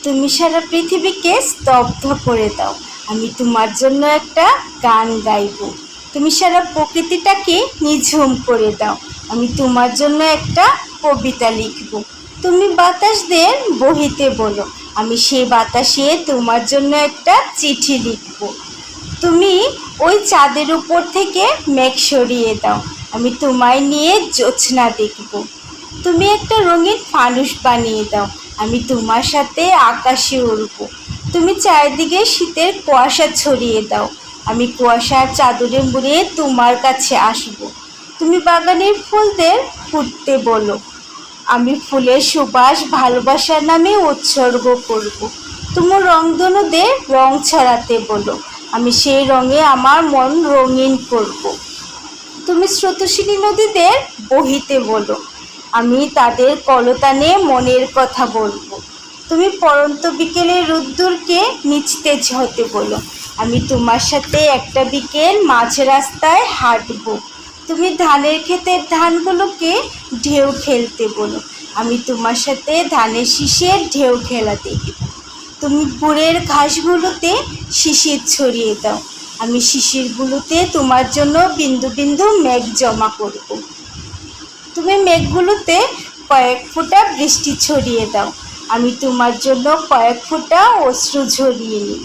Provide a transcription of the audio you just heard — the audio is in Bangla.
তুমি সারা পৃথিবীকে স্তব্ধ করে দাও, আমি তোমার জন্য একটা গান গাইব। তুমি সারা প্রকৃতিটাকে নিঝুম করে দাও, আমি তোমার জন্য একটা কবিতা লিখব। তুমি বাতাসদের বহিতে বলো, আমি সেই বাতাসে তোমার জন্য একটা চিঠি লিখব। তুমি ওই চাঁদের উপর থেকে মেঘ সরিয়ে দাও, আমি তোমায় নিয়ে জ্যোৎস্না দেখব। তুমি একটা রঙিন ফানুস বানিয়ে দাও, আমি তোমার সাথে আকাশে উড়ব। তুমি চারিদিকে শীতের কুয়াশা ছড়িয়ে দাও, আমি কুয়াশার চাদরে মুড়ে তোমার কাছে আসব। তুমি বাগানের ফুলদের ফুটতে বলো, আমি ফুলের সুবাস ভালোবাসার নামে উৎসর্গ করব। তোমার রংধনুদের রং ছড়াতে বলো, আমি সেই রঙে আমার মন রঙিন করব। তুমি স্রোতস্বিনী নদীদের বহিতে বলো, আমি তাদের কলতানে মনের কথা বলবো। তুমি পড়ন্ত বিকেলের রোদ্দুরকে নিচতে হতে বলো, আমি তোমার সাথে একটা বিকেল মাঝ রাস্তায় হাঁটবো। তুমি ধানের ক্ষেতের ধানগুলোকে ঢেউ খেলতে বলো, আমি তোমার সাথে ধানের শীষের ঢেউ খেলা দেখব। তুমি গুড়ের ঘাসগুলোতে শিশির ছড়িয়ে দাও, আমি শিশিরগুলোতে তোমার জন্য বিন্দু বিন্দু মেঘ জমা করব। তুমি মেঘগুলোতে কয়েক ফোঁটা বৃষ্টি ছড়িয়ে দাও, আমি তোমার জন্য কয়েক ফোঁটা অশ্রু ঝরিয়ে নিই।